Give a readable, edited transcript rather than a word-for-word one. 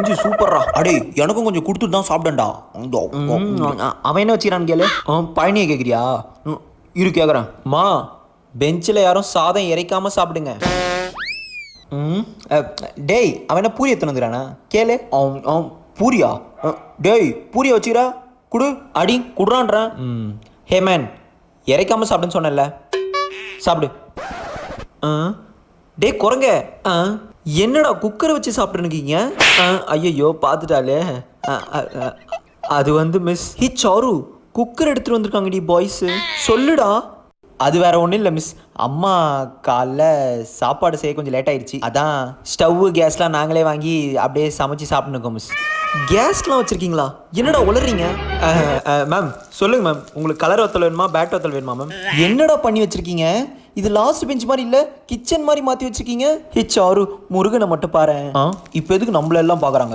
இஞ்சி சூப்பர்ரா. அடே எனக்கும் கொஞ்சம் கொடுத்துட்டு தான் சாப்பிடண்டா. அவன் என்ன வச்சுக்கிறான்னு கேளு. பழனியை கேட்குறியா? இரு கேட்குறேன். மா பெஞ்சில் யாரும் சாதம் இறைக்காம சாப்பிடுங்க. டேய் அவன் என்ன பூரி எத்தனை வந்துறானா கேளு. பூரியா? டேய் பூரியை வச்சுக்கிறா குடு. அடி குடுறான்றேன். ஹே மேன் இறைக்காம சாப்பிடுன்னு சொன்னல, சாப்பிடு. டே குரங்க, என்னடா குக்கரை வச்சு சாப்பிட்ருக்கீங்க? ஐயோ பார்த்துட்டாலே. அது வந்து மிஸ் சாரு குக்கர் எடுத்துகிட்டு வந்திருக்காங்கடி பாய்ஸு. சொல்லுடா. அது வேற ஒன்றும் இல்லை மிஸ், அம்மா காலைல சாப்பாடு செய்ய கொஞ்சம் லேட் ஆயிடுச்சு, அதான் ஸ்டவ்வு கேஸ்லாம் நாங்களே வாங்கி அப்படியே சமைச்சு சாப்பிட்ருக்கோம் மிஸ். கேஸ்லாம் வச்சுருக்கீங்களா? என்னடா உளறீங்க? மேம் சொல்லுங்க மேம், உங்களுக்கு கலர் வத்தல் வேணுமா பேட் வத்தல் வேணுமா மேம்? என்னடா பண்ணி வச்சுருக்கீங்க? இது லாஸ்ட் பெஞ்ச் மாதிரி இல்லை, கிச்சன் மாதிரி மாற்றி வச்சுருக்கீங்க. சாரு முருகனை மட்டும் பாரு. இப்போ எதுக்கு நம்மளெல்லாம் பார்க்குறாங்க?